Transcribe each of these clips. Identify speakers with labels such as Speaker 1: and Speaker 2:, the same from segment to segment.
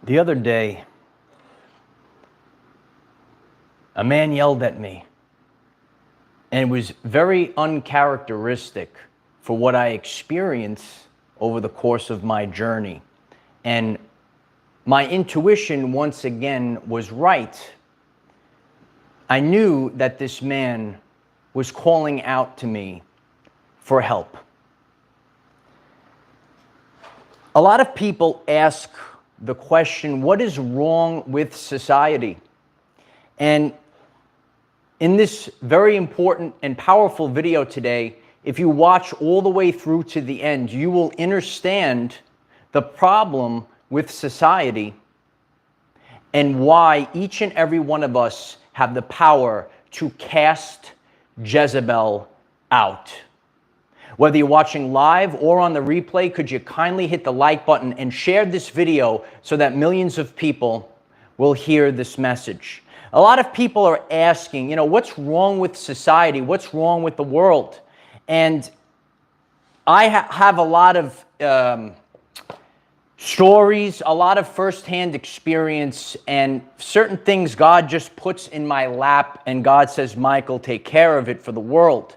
Speaker 1: The other day, a man yelled at me, and it was very uncharacteristic for what I experienced over the course of my journey. And my intuition, once again, was right. I knew that this man was calling out to me for help. A lot of people ask the question, what is wrong with society? And in this very important and powerful video today, if you watch all the way through to the end, you will understand the problem with society and why each and every one of us have the power to cast Jezebel out. Whether you're watching live or on the replay, could you kindly hit the like button and share this video so that millions of people will hear this message? A lot of people are asking, what's wrong with society? What's wrong with the world? And I have a lot of stories, a lot of firsthand experience, and certain things God just puts in my lap, and God says, Michael, take care of it for the world.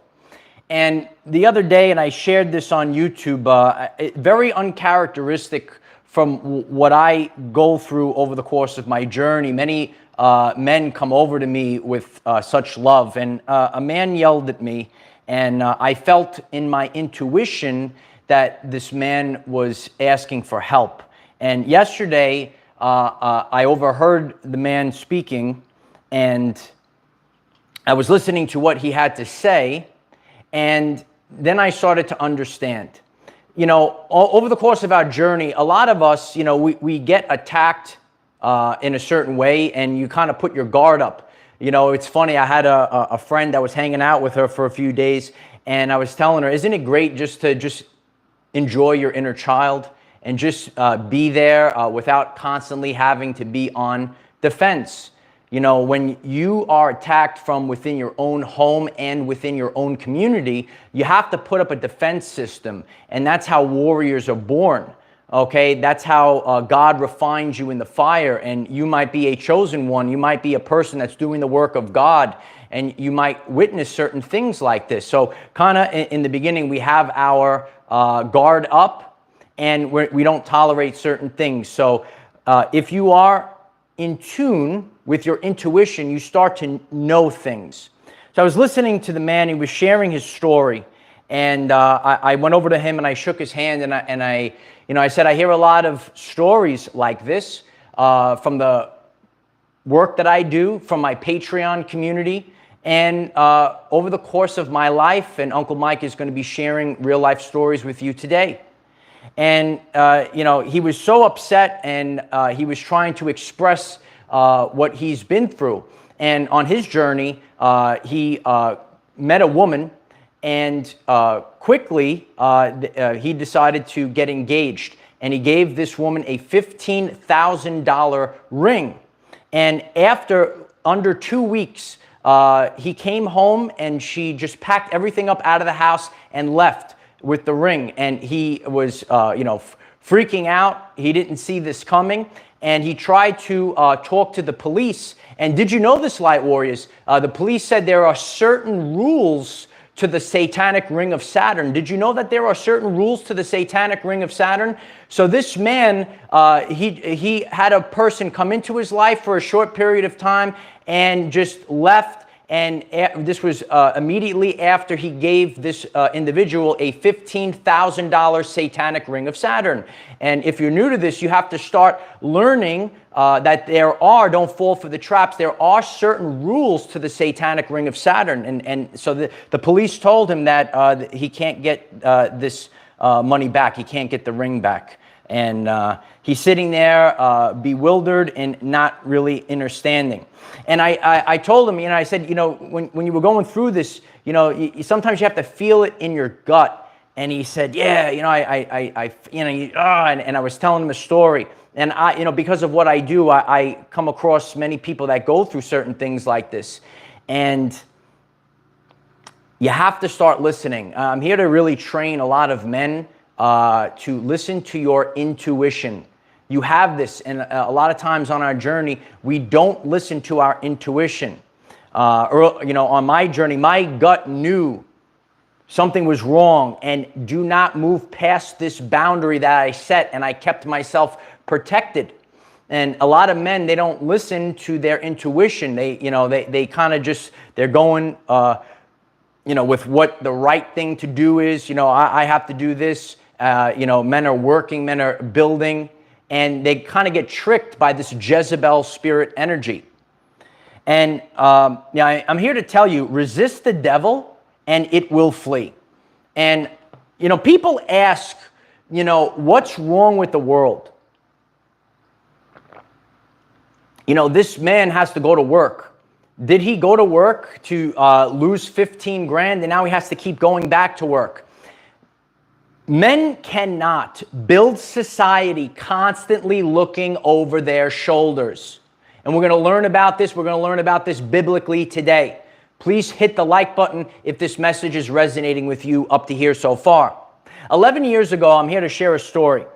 Speaker 1: And the other day, and I shared this on YouTube, very uncharacteristic from what I go through over the course of my journey. Many men come over to me with such love, and a man yelled at me, and I felt in my intuition that this man was asking for help. And yesterday, I overheard the man speaking, and I was listening to what he had to say. And then I started to understand, over the course of our journey, a lot of us, we get attacked in a certain way, and you kind of put your guard up. It's funny, I had a friend that was hanging out with her for a few days, and I was telling her, isn't it great just to enjoy your inner child and just be there without constantly having to be on defense? When you are attacked from within your own home and within your own community, you have to put up a defense system. And that's how warriors are born. Okay, that's how God refines you in the fire. And you might be a chosen one. You might be a person that's doing the work of God. And you might witness certain things like this. So kind of in the beginning, we have our guard up, and we don't tolerate certain things. So if you are in tune with your intuition, you start to know things. So I was listening to the man, he was sharing his story, and I went over to him and I shook his hand, and I said, I hear a lot of stories like this from the work that I do, from my Patreon community, and over the course of my life, and Uncle Mike is going to be sharing real life stories with you today. And, he was so upset, and he was trying to express what he's been through. And on his journey, he met a woman, and quickly he decided to get engaged. And he gave this woman a $15,000 ring. And after under 2 weeks, he came home, and she just packed everything up out of the house and left with the ring. And he was, freaking out. He didn't see this coming. And he tried to talk to the police. And did you know this, Light Warriors? The police said there are certain rules to the satanic ring of Saturn. Did you know that there are certain rules to the satanic ring of Saturn? So this man, he had a person come into his life for a short period of time and just left. And this was immediately after he gave this individual a $15,000 satanic ring of Saturn. And if you're new to this, you have to start learning that don't fall for the traps. There are certain rules to the satanic ring of Saturn. And so the police told him that he can't get this money back. He can't get the ring back. And he's sitting there bewildered and not really understanding. And I told him, I said, when you were going through this, sometimes you have to feel it in your gut. And he said, yeah, and I was telling him a story. And because of what I do, I come across many people that go through certain things like this. And you have to start listening. I'm here to really train a lot of men to listen to your intuition. You have this, and a lot of times on our journey, we don't listen to our intuition. On my journey, my gut knew something was wrong, and do not move past this boundary that I set, and I kept myself protected. And a lot of men, they don't listen to their intuition. They kind of just, they're going, with what the right thing to do is. I have to do this. Men are working, men are building, and they kind of get tricked by this Jezebel spirit energy. And I'm here to tell you, resist the devil and it will flee. And, people ask, what's wrong with the world? This man has to go to work. Did he go to work to lose 15 grand and now he has to keep going back to work? Men cannot build society constantly looking over their shoulders. And we're going to learn about this. We're going to learn about this biblically today. Please hit the like button if this message is resonating with you up to here so far. 11 years ago, I'm here to share a story.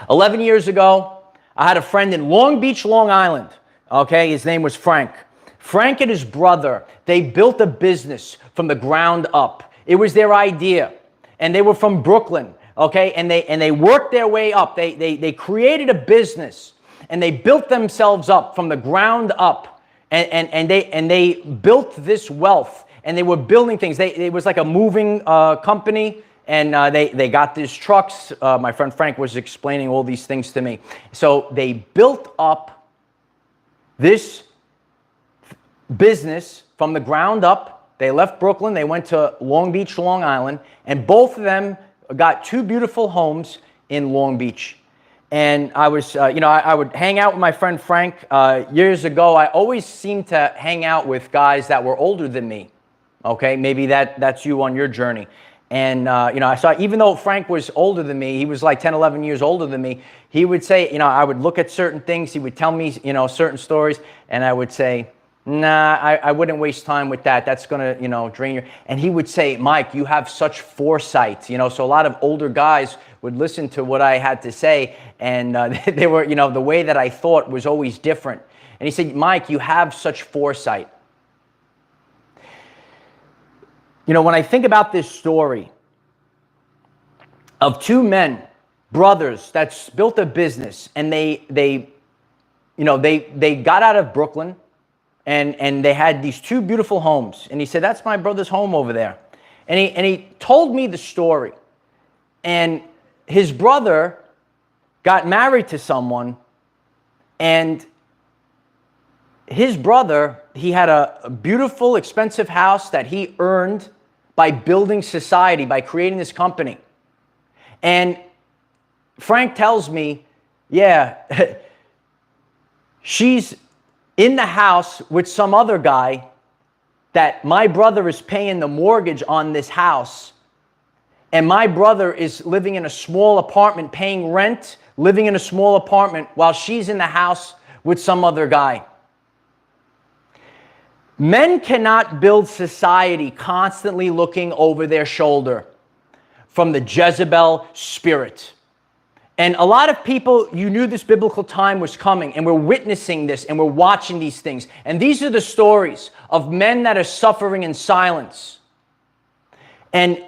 Speaker 1: 11 years ago, I had a friend in Long Beach, Long Island. Okay, his name was Frank. Frank and his brother, they built a business from the ground up. It was their idea. And they were from Brooklyn. Okay, and they worked their way up. They created a business and they built themselves up from the ground up. And they built this wealth, and they were building things. It was like a moving company, and they got these trucks. My friend Frank was explaining all these things to me. So they built up this business from the ground up. They left Brooklyn. They went to Long Beach, Long Island, and both of them got 2 beautiful homes in Long Beach. And I was, I would hang out with my friend Frank. Years ago, I always seemed to hang out with guys that were older than me. Okay, maybe that's you on your journey. And, I saw, even though Frank was older than me, he was like 10, 11 years older than me, he would say, I would look at certain things. He would tell me, certain stories. And I would say, nah, I wouldn't waste time with that. That's going to, drain your... And he would say, Mike, you have such foresight. So a lot of older guys would listen to what I had to say, and they were, the way that I thought was always different. And he said, Mike, you have such foresight. When I think about this story of 2 men, brothers, that's built a business, and they got out of Brooklyn, and they had these 2 beautiful homes. And he said, that's my brother's home over there. And he told me the story. And his brother got married to someone, and his brother, he had a beautiful, expensive house that he earned by building society, by creating this company. And Frank tells me, yeah, she's in the house with some other guy that my brother is paying the mortgage on this house. And my brother is living in a small apartment, paying rent, living in a small apartment while she's in the house with some other guy. Men cannot build society constantly looking over their shoulder from the Jezebel spirit. And a lot of people, you knew this biblical time was coming, and we're witnessing this, and we're watching these things. And these are the stories of men that are suffering in silence. And,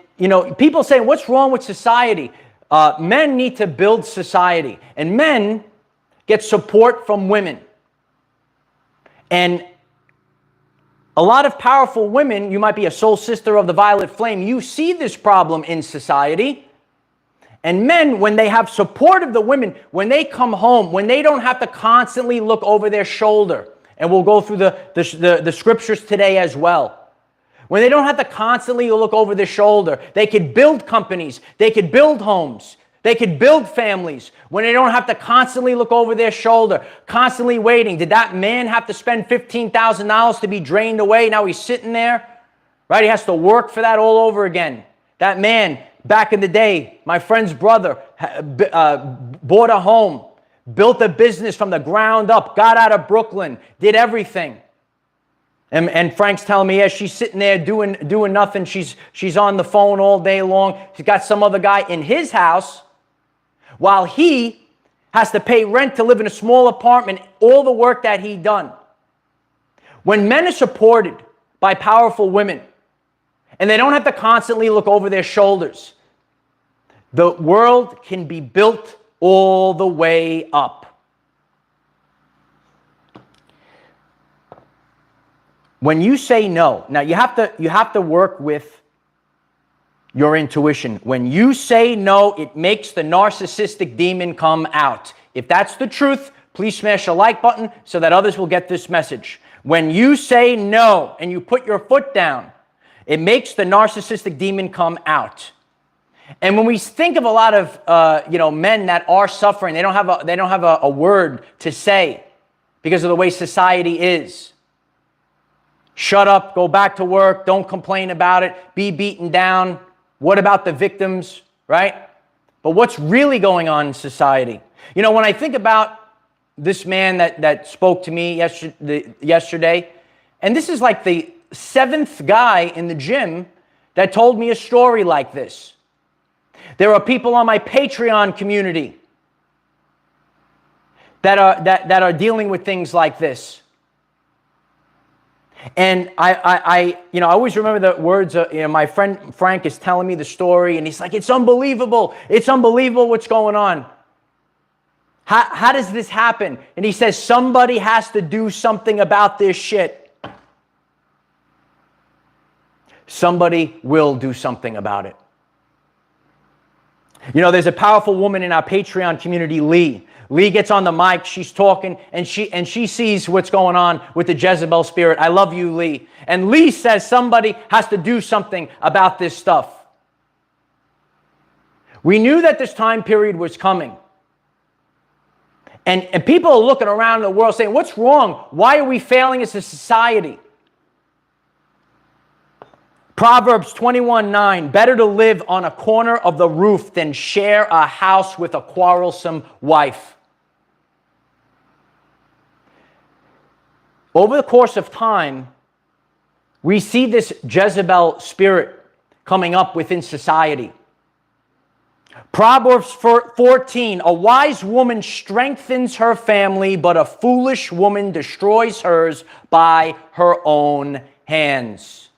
Speaker 1: people say, what's wrong with society? Men need to build society. And men get support from women. And a lot of powerful women, you might be a soul sister of the violet flame, you see this problem in society. And men, when they have support of the women, when they come home, when they don't have to constantly look over their shoulder, and we'll go through the scriptures today as well. When they don't have to constantly look over their shoulder, they could build companies, they could build homes, they could build families. When they don't have to constantly look over their shoulder, constantly waiting. Did that man have to spend $15,000 to be drained away? Now he's sitting there, right? He has to work for that all over again. That man, back in the day, my friend's brother, bought a home, built a business from the ground up, got out of Brooklyn, did everything. And Frank's telling me, yeah, she's sitting there doing nothing. She's on the phone all day long. She's got some other guy in his house while he has to pay rent to live in a small apartment, all the work that he done. When men are supported by powerful women, and they don't have to constantly look over their shoulders, the world can be built all the way up. When you say no, now you have to work with your intuition. When you say no, it makes the narcissistic demon come out. If that's the truth, please smash a like button so that others will get this message. When you say no and you put your foot down, it makes the narcissistic demon come out. And when we think of a lot of men that are suffering, they don't have a word to say because of the way society is. Shut up, go back to work, don't complain about it, be beaten down. What about the victims, right? But what's really going on in society? You know, when I think about this man that spoke to me yesterday, and this is like the 7th guy in the gym that told me a story like this. There are people on my Patreon community that are dealing with things like this. And I always remember the words. My friend Frank is telling me the story, and he's like, "It's unbelievable! It's unbelievable what's going on. How does this happen?" And he says, "Somebody has to do something about this shit. Somebody will do something about it." You know, there's a powerful woman in our Patreon community, Lee. Lee gets on the mic, she's talking, and she sees what's going on with the Jezebel spirit. I love you, Lee. And Lee says somebody has to do something about this stuff. We knew that this time period was coming. And people are looking around the world saying, what's wrong? Why are we failing as a society? Proverbs 21:9, better to live on a corner of the roof than share a house with a quarrelsome wife. Over the course of time, we see this Jezebel spirit coming up within society. Proverbs 14, a wise woman strengthens her family, but a foolish woman destroys hers by her own hands.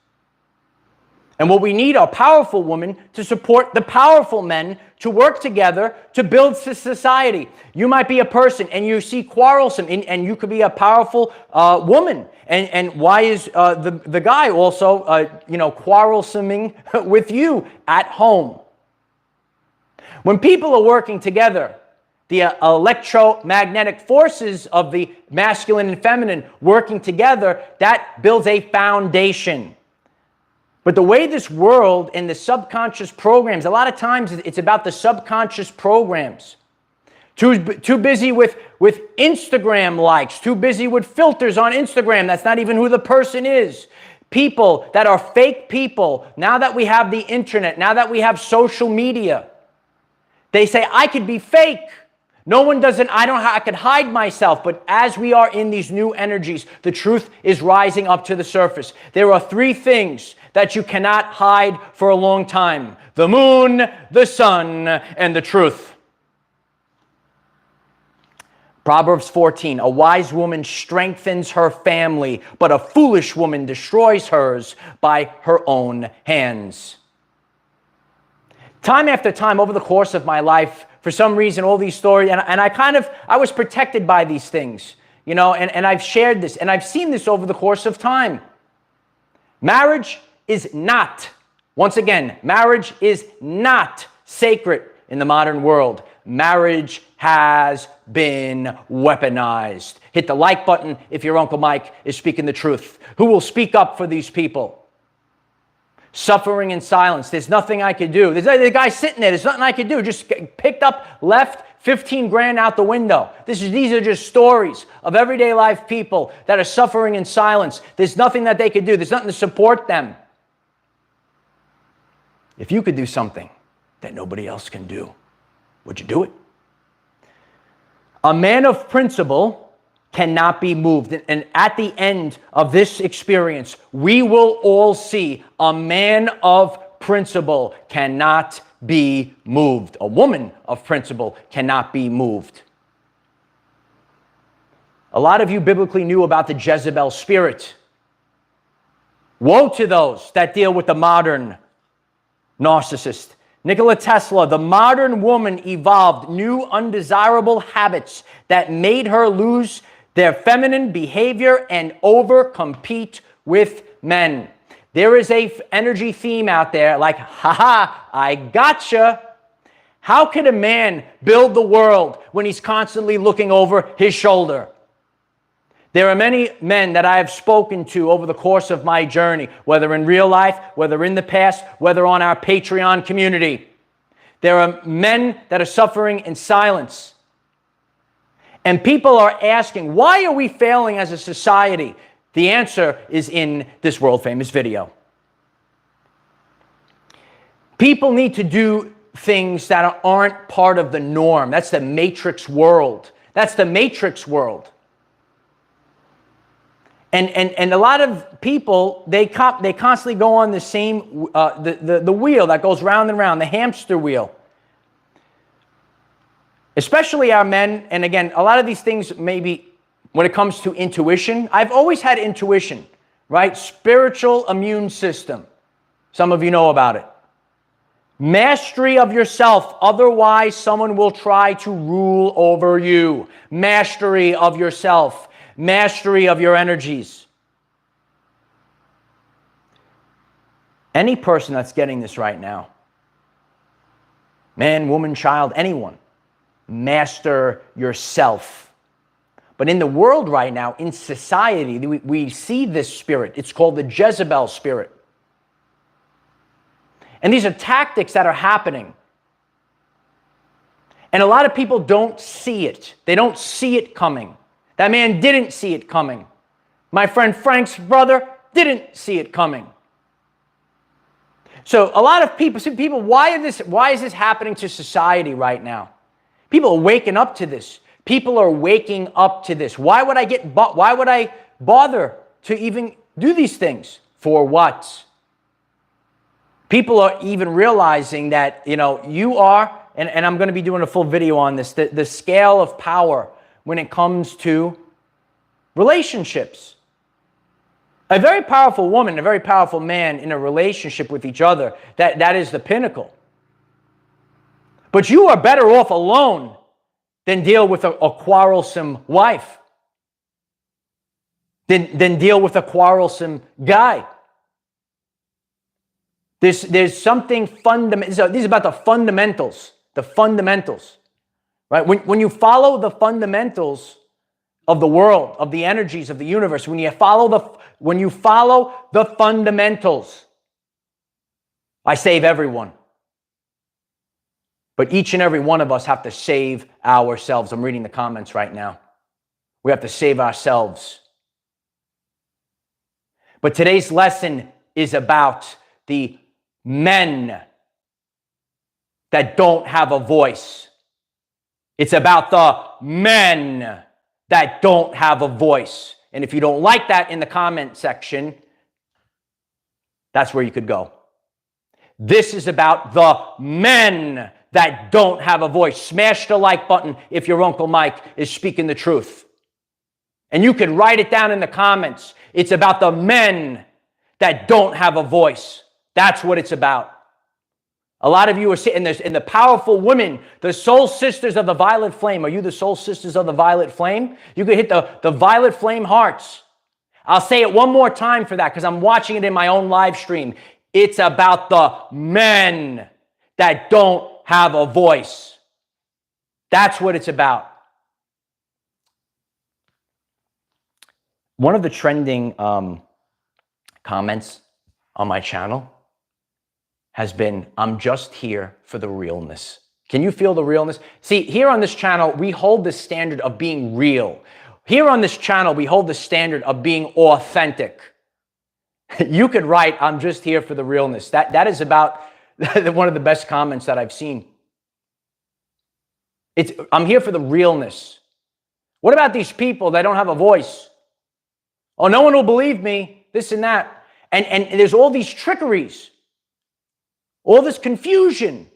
Speaker 1: And what we need are powerful women to support the powerful men to work together to build society. You might be a person and you see quarrelsome, and you could be a powerful woman. And why is the guy also, quarrelsoming with you at home? When people are working together, the electromagnetic forces of the masculine and feminine working together, that builds a foundation. But the way this world and the subconscious programs, a lot of times it's about the subconscious programs. Too busy with Instagram likes, too busy with filters on Instagram. That's not even who the person is. People that are fake people, now that we have the internet, now that we have social media, they say, I could be fake. No one doesn't, I could hide myself. But as we are in these new energies, the truth is rising up to the surface. There are 3 things that you cannot hide for a long time: the moon, the sun, and the truth. Proverbs 14, a wise woman strengthens her family, but a foolish woman destroys hers by her own hands. Time after time over the course of my life, for some reason, all these stories, and I was protected by these things, and I've shared this, and I've seen this over the course of time. Marriage is not, once again, marriage is not sacred in the modern world. Marriage has been weaponized. Hit the like button if your Uncle Mike is speaking the truth. Who will speak up for these people? Suffering in silence. There's nothing I could do. There's the guy sitting there. There's nothing I could do. Just picked up, left, 15 grand out the window. These are just stories of everyday life people that are suffering in silence. There's nothing that they could do. There's nothing to support them. If you could do something that nobody else can do, would you do it? A man of principle cannot be moved. And at the end of this experience, we will all see a man of principle cannot be moved. A woman of principle cannot be moved. A lot of you biblically knew about the Jezebel spirit. Woe to those that deal with the modern narcissist. Nikola Tesla, the modern woman, evolved new undesirable habits that made her lose their feminine behavior and overcompete with men. There is a energy theme out there like, haha, I gotcha. How can a man build the world when he's constantly looking over his shoulder? There are many men that I have spoken to over the course of my journey, whether in real life, whether in the past, whether on our Patreon community. There are men that are suffering in silence. And people are asking, why are we failing as a society? The answer is in this world-famous video. People need to do things that aren't part of the norm. That's the matrix world. That's the matrix world. And a lot of people, they constantly go on the same, the wheel that goes round and round, the hamster wheel. Especially our men, and again, a lot of these things maybe when it comes to intuition, I've always had intuition, right? Spiritual immune system. Some of you know about it. Mastery of yourself, otherwise someone will try to rule over you. Mastery of yourself. Mastery of your energies. Any person that's getting this right now, man, woman, child, anyone, master yourself. But in the world right now, in society, we see this spirit. It's called the Jezebel spirit. And these are tactics that are happening. And a lot of people don't see it. They don't see it coming. That man didn't see it coming. My friend Frank's brother didn't see it coming. So a lot of people, why is this happening to society right now? People are waking up to this. People are waking up to this. Why would I bother to even do these things? For what? People are even realizing that, you are, and I'm going to be doing a full video on this, the scale of power when it comes to relationships. A very powerful woman, a very powerful man in a relationship with each other, that is the pinnacle. But you are better off alone than deal with a quarrelsome wife, than deal with a quarrelsome guy. There's something fundamental. These are about the fundamentals. The fundamentals. Right? When you follow the fundamentals of the world, of the energies of the universe, when you follow the fundamentals, I save everyone. But each and every one of us have to save ourselves. I'm reading the comments right now. We have to save ourselves. But today's lesson is about the men that don't have a voice. It's about the men that don't have a voice. And if you don't like that in the comment section, that's where you could go. This is about the men that don't have a voice. Smash the like button if your Uncle Mike is speaking the truth. And you can write it down in the comments. It's about the men that don't have a voice. That's what it's about. A lot of you are sitting there, and the powerful women, the soul sisters of the violet flame. Are you the soul sisters of the violet flame? You could hit the violet flame hearts. I'll say it one more time for that because I'm watching it in my own live stream. It's about the men that don't have a voice. That's what it's about. One of the trending comments on my channel has been, I'm just here for the realness. Can you feel the realness? See, here on this channel, we hold the standard of being real. Here on this channel, we hold the standard of being authentic. You could write, I'm just here for the realness. That is about one of the best comments that I've seen. I'm here for the realness. What about these people that don't have a voice? Oh, no one will believe me, this and that. And there's all these trickeries. All this confusion.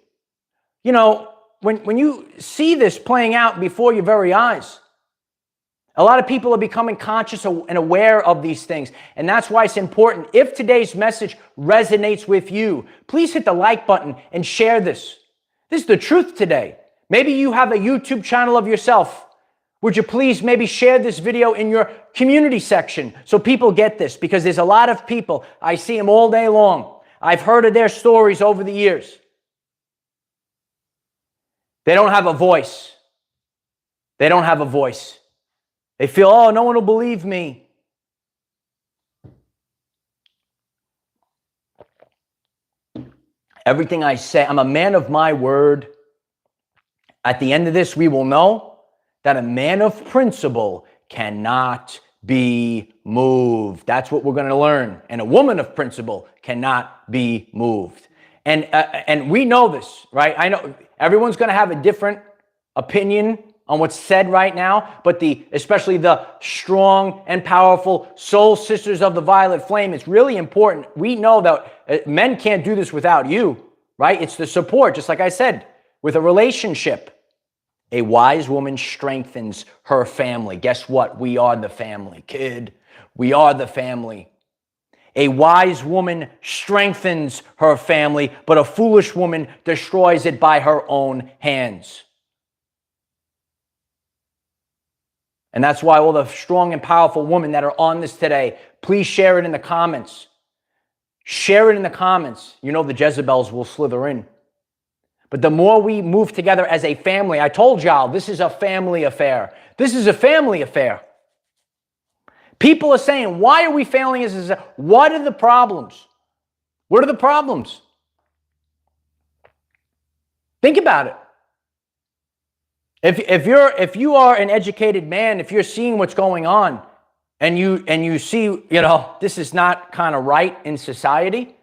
Speaker 1: When you see this playing out before your very eyes, A lot of people are becoming conscious and aware of these things. And that's why it's important. If today's message resonates with you, please hit the like button and share this. This is the truth today. Maybe you have a YouTube channel of yourself. Would you please maybe share this video in your community section so people get this? Because there's a lot of people, I see them all day long. I've heard of their stories over the years. They don't have a voice. They don't have a voice. They feel, oh, no one will believe me. Everything I say, I'm a man of my word. At the end of this, we will know that a man of principle cannot be moved. That's what we're going to learn. And a woman of principle cannot be moved. And we know this, right? I know everyone's going to have a different opinion on what's said right now, but especially the strong and powerful soul sisters of the violet flame, it's really important. We know that men can't do this without you, right? It's the support, just like I said, with a relationship. A wise woman strengthens her family. Guess what? We are the family, kid. We are the family. A wise woman strengthens her family, but a foolish woman destroys it by her own hands. And that's why all the strong and powerful women that are on this today, please share it in the comments. Share it in the comments. You know the Jezebels will slither in. But the more we move together as a family, I told y'all, this is a family affair. This is a family affair. People are saying, why are we failing as a... What are the problems? What are the problems? Think about it. If you are an educated man, if you're seeing what's going on and you see, this is not kind of right in society,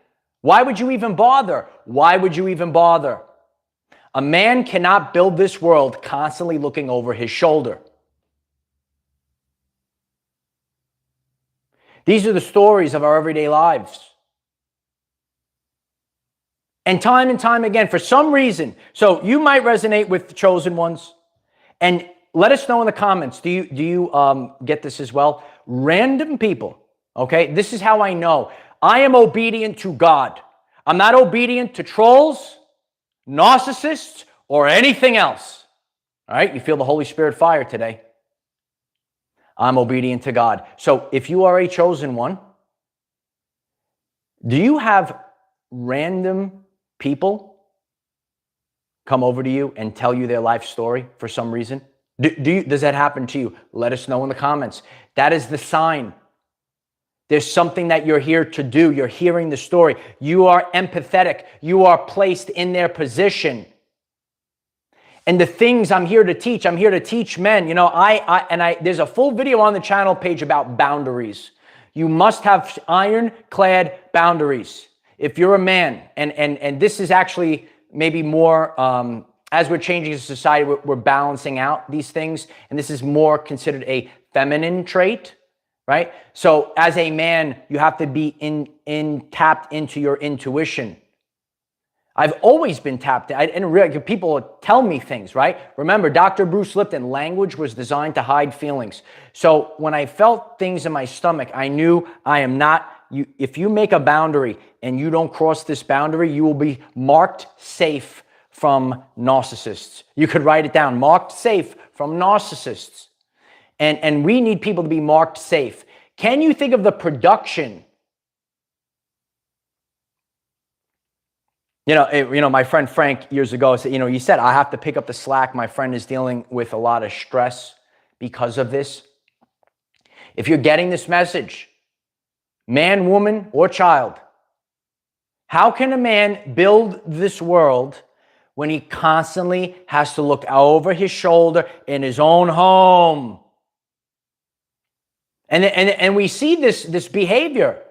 Speaker 1: why would you even bother? Why would you even bother? A man cannot build this world constantly looking over his shoulder. These are the stories of our everyday lives. And time again, for some reason, so you might resonate with the chosen ones. And let us know in the comments, do you get this as well? Random people, okay? This is how I know. I am obedient to God. I'm not obedient to trolls, narcissists, or anything else. All right? You feel the Holy Spirit fire today. I'm obedient to God. So if you are a chosen one, do you have random people come over to you and tell you their life story for some reason? Does that happen to you? Let us know in the comments. That is the sign. There's something that you're here to do. You're hearing the story. You are empathetic. You are placed in their position. And the things I'm here to teach men. There's a full video on the channel page about boundaries. You must have ironclad boundaries. If you're a man, and this is actually maybe more, as we're changing society, we're balancing out these things. And this is more considered a feminine trait, right? So as a man, you have to be tapped into your intuition. I've always been tapped. People tell me things, right? Remember, Dr. Bruce Lipton, language was designed to hide feelings. So when I felt things in my stomach, I knew I am not, if you make a boundary and you don't cross this boundary, you will be marked safe from narcissists. You could write it down, marked safe from narcissists. And we need people to be marked safe. Can you think of the production? My friend Frank years ago said, he said, I have to pick up the slack. My friend is dealing with a lot of stress because of this. If you're getting this message, man, woman, or child, how can a man build this world when he constantly has to look over his shoulder in his own home? And we see this behavior.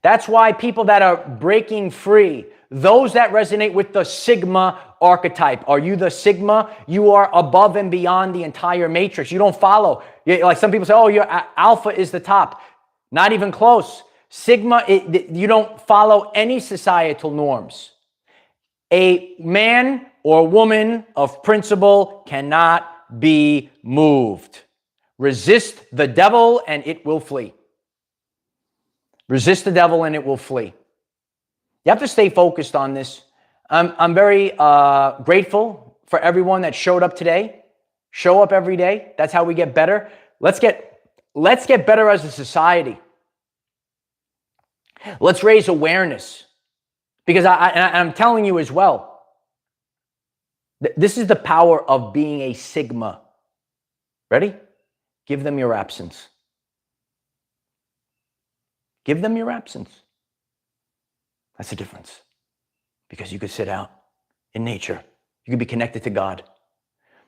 Speaker 1: That's why people that are breaking free, those that resonate with the Sigma archetype. Are you the Sigma? You are above and beyond the entire matrix. You don't follow. Like some people say, oh, your Alpha is the top. Not even close. Sigma, you don't follow any societal norms. A man or woman of principle cannot be moved. Resist the devil and it will flee. Resist the devil and it will flee. You have to stay focused on this. I'm very grateful for everyone that showed up today. Show up every day. That's how we get better. Let's get better as a society. Let's raise awareness. Because I'm telling you as well, this is the power of being a Sigma. Ready? Give them your absence. Give them your absence. That's the difference. Because you could sit out in nature. You could be connected to God.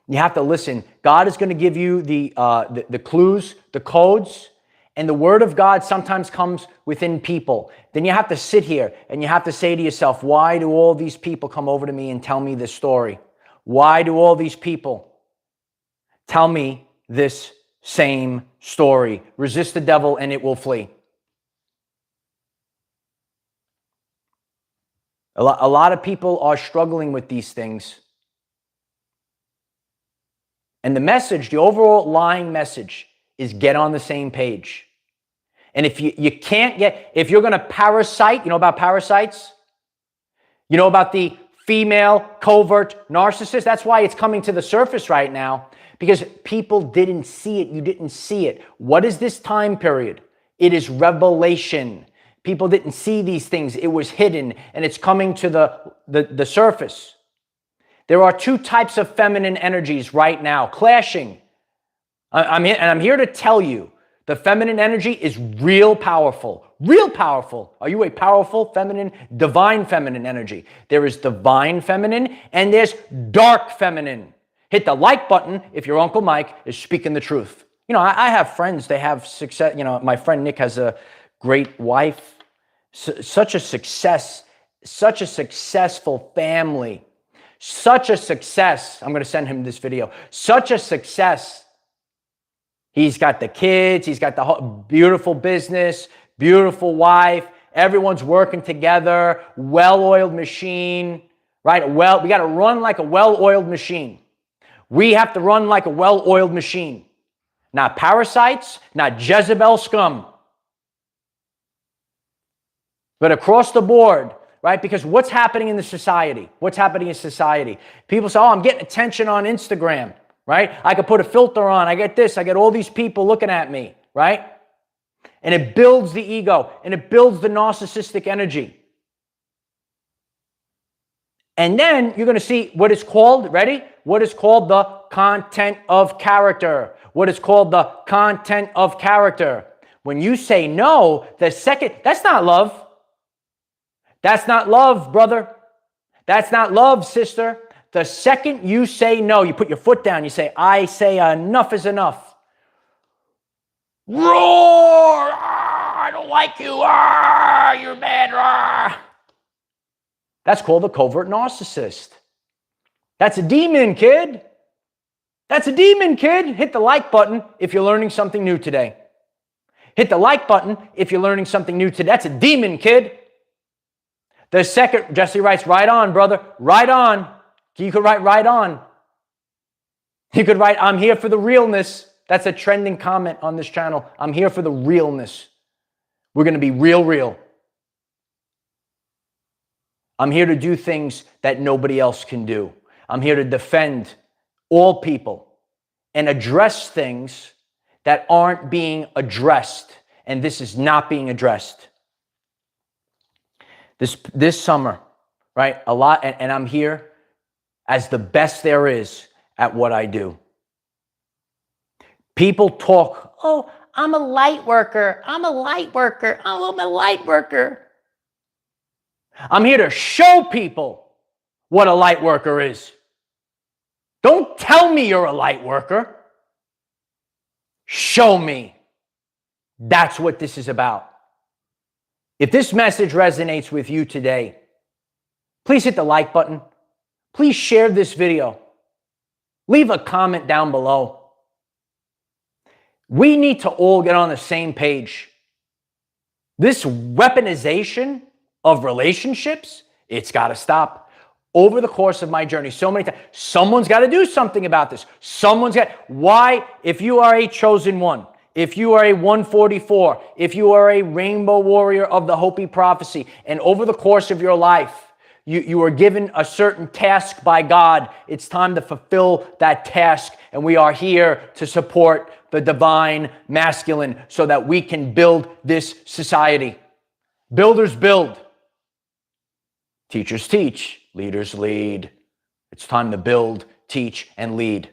Speaker 1: You have to listen. God is going to give you the clues, the codes, and the word of God sometimes comes within people. Then you have to sit here and you have to say to yourself, why do all these people come over to me and tell me this story? Why do all these people tell me this same story? Resist the devil and it will flee. A lot of people are struggling with these things. And the message, the overall lying message, is get on the same page. And if if you're going to parasite, you know about parasites? You know about the female covert narcissist? That's why it's coming to the surface right now, because people didn't see it. You didn't see it. What is this time period? It is revelation. People didn't see these things. It was hidden, and it's coming to the surface. There are two types of feminine energies right now clashing. I'm here to tell you, the feminine energy is real powerful. Real powerful. Are you a powerful feminine, divine feminine energy? There is divine feminine and there's dark feminine. Hit the like button if your Uncle Mike is speaking the truth. You know, I have friends, they have success. You know, my friend Nick has a great wife, such a success, such a successful family, such a success. I'm going to send him this video. Such a success. He's got the kids. He's got the whole beautiful business, beautiful wife. Everyone's working together. Well-oiled machine, right? We got to run like a well-oiled machine. We have to run like a well-oiled machine. Not parasites, not Jezebel scum. But across the board, right? Because what's happening in the society? What's happening in society? People say, oh, I'm getting attention on Instagram, right? I could put a filter on. I get this. I get all these people looking at me, right? And it builds the ego and it builds the narcissistic energy. And then you're going to see what is called, ready? What is called the content of character. What is called the content of character. When you say no, that's not love. That's not love, brother. That's not love, sister. The second you say no, you put your foot down, you say, I say enough is enough. Roar! I don't like you. You're bad. That's called a covert narcissist. That's a demon, kid. That's a demon, kid. Hit the like button if you're learning something new today. Hit the like button if you're learning something new today. That's a demon, kid. The second, Jesse writes, right on, brother. Right on. You could write right on. You could write, I'm here for the realness. That's a trending comment on this channel. I'm here for the realness. We're going to be real. I'm here to do things that nobody else can do. I'm here to defend all people and address things that aren't being addressed. And this is not being addressed. This summer, right? A lot, and I'm here as the best there is at what I do. People talk, oh, I'm a light worker. I'm a light worker. Oh, I'm a light worker. I'm here to show people what a light worker is. Don't tell me you're a light worker. Show me. That's what this is about. If this message resonates with you today, please hit the like button. Please share this video. Leave a comment down below. We need to all get on the same page. This weaponization of relationships, it's got to stop. over the course of my journey so many times. Someone's got to do something about this. Why? If you are a chosen one, if you are a 144, if you are a rainbow warrior of the Hopi prophecy, and over the course of your life, you are given a certain task by God, it's time to fulfill that task. And we are here to support the divine masculine so that we can build this society. Builders build. Teachers teach. Leaders lead. It's time to build, teach, and lead.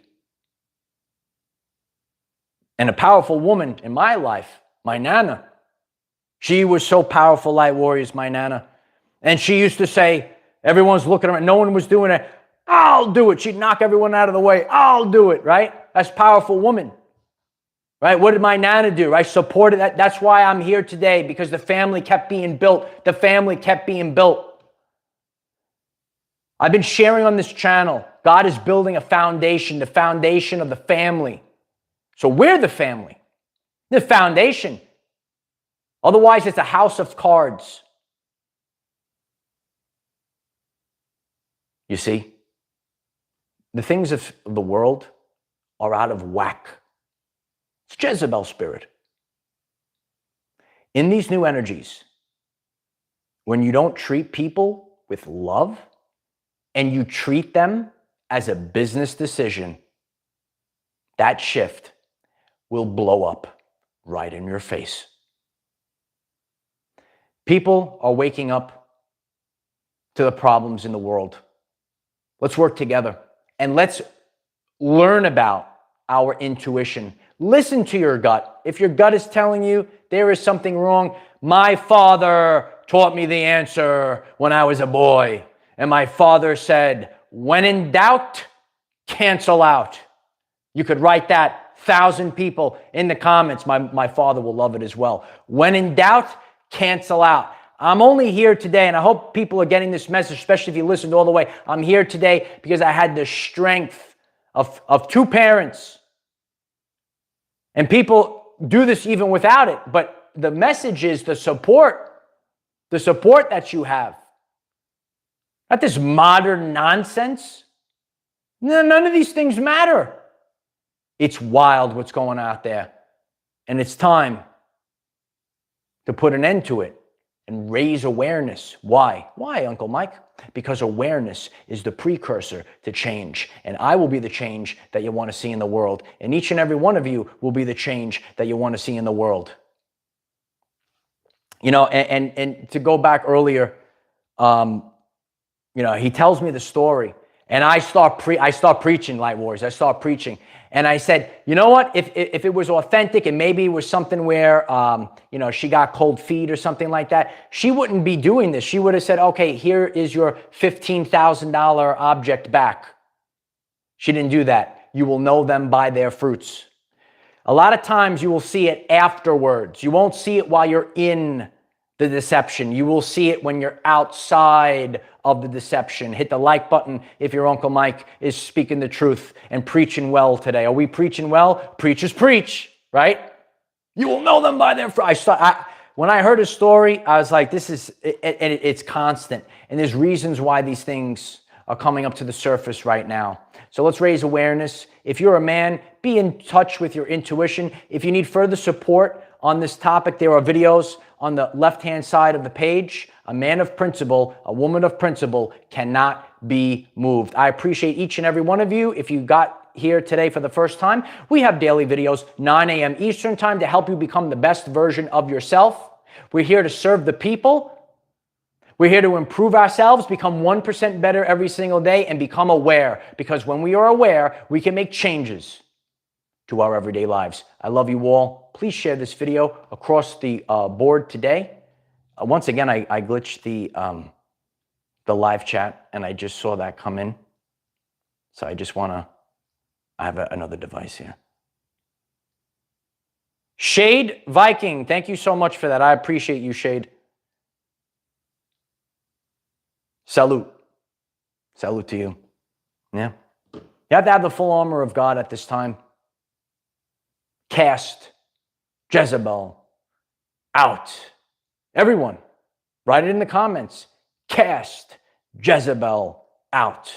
Speaker 1: And a powerful woman in my life, my Nana, she was so powerful, light warriors, my Nana. And she used to say, everyone's looking around, no one was doing it. I'll do it. She'd knock everyone out of the way. I'll do it, right? That's a powerful woman, right? What did my Nana do? I supported that. That's why I'm here today, because the family kept being built. The family kept being built. I've been sharing on this channel. God is building a foundation, the foundation of the family. So we're the family, the foundation. Otherwise, it's a house of cards. You see, the things of the world are out of whack. It's Jezebel spirit. In these new energies, when you don't treat people with love and you treat them as a business decision, that shift will blow up right in your face. People are waking up to the problems in the world. Let's work together and let's learn about our intuition. Listen to your gut. If your gut is telling you there is something wrong, my father taught me the answer when I was a boy. And my father said, when in doubt, cancel out. You could write that 1,000 people in the comments. My father will love it as well. When in doubt, cancel out. I'm only here today, and I hope people are getting this message, especially if you listened all the way. I'm here today because I had the strength of two parents. And people do this even without it. But the message is the support that you have. Not this modern nonsense. None of these things matter. It's wild what's going on out there. And it's time to put an end to it and raise awareness. Why? Why, Uncle Mike? Because awareness is the precursor to change. And I will be the change that you want to see in the world. And each and every one of you will be the change that you want to see in the world. You know, and to go back earlier, you know, he tells me the story. And I start preaching, Light Wars. I start preaching. And I said, you know what? If it was authentic and maybe it was something where, you know, she got cold feet or something like that, she wouldn't be doing this. She would have said, okay, here is your $15,000 object back. She didn't do that. You will know them by their fruits. A lot of times you will see it afterwards. You won't see it while you're in the deception. You will see it when you're outside of the deception. Hit the like button if your Uncle Mike is speaking the truth and preaching well today. Are we preaching well? Preachers preach, right? You will know them by their fruit. When I heard his story, I was like, it's constant. And there's reasons why these things are coming up to the surface right now. So let's raise awareness. If you're a man, be in touch with your intuition. If you need further support on this topic, there are videos on the left-hand side of the page. A man of principle, a woman of principle cannot be moved. I appreciate each and every one of you. If you got here today for the first time, we have daily videos, 9 a.m. Eastern time, to help you become the best version of yourself. We're here to serve the people. We're here to improve ourselves, become 1% better every single day, and become aware. Because when we are aware, we can make changes to our everyday lives. I love you all. Please share this video across the board today. Once again, I glitched the live chat, and I just saw that come in. So I just want to, I have another device here. Shade Viking, thank you so much for that. I appreciate you, Shade. Salute. Salute to you. Yeah. You have to have the full armor of God at this time. Cast Jezebel out. Everyone, write it in the comments. Cast Jezebel out.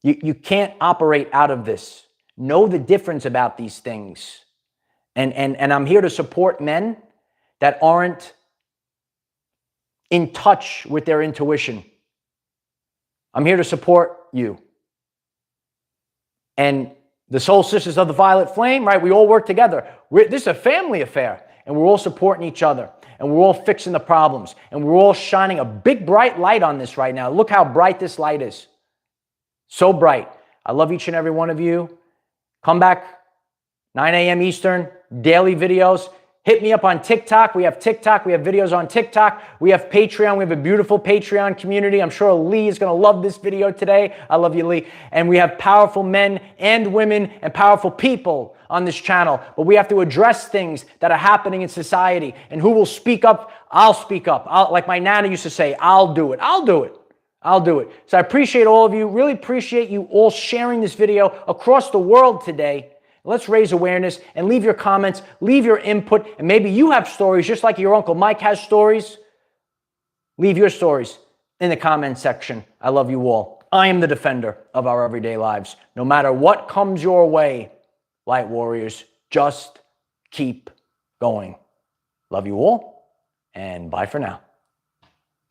Speaker 1: You can't operate out of this. Know the difference about these things. And I'm here to support men that aren't in touch with their intuition. I'm here to support you. And the Soul Sisters of the Violet Flame, right? We all work together. This is a family affair, and we're all supporting each other, and we're all fixing the problems, and we're all shining a big, bright light on this right now. Look how bright this light is. So bright. I love each and every one of you. Come back, 9 a.m. Eastern, daily videos. Hit me up on TikTok. We have TikTok. We have videos on TikTok. We have Patreon. We have a beautiful Patreon community. I'm sure Lee is going to love this video today. I love you, Lee. And we have powerful men and women and powerful people on this channel. But we have to address things that are happening in society. And who will speak up? I'll speak up. Like my Nana used to say, I'll do it. I'll do it. I'll do it. So I appreciate all of you. Really appreciate you all sharing this video across the world today. Let's raise awareness and leave your comments, leave your input, and maybe you have stories just like your Uncle Mike has stories. Leave your stories in the comment section. I love you all. I am the defender of our everyday lives. No matter what comes your way, light warriors, just keep going. Love you all, and bye for now.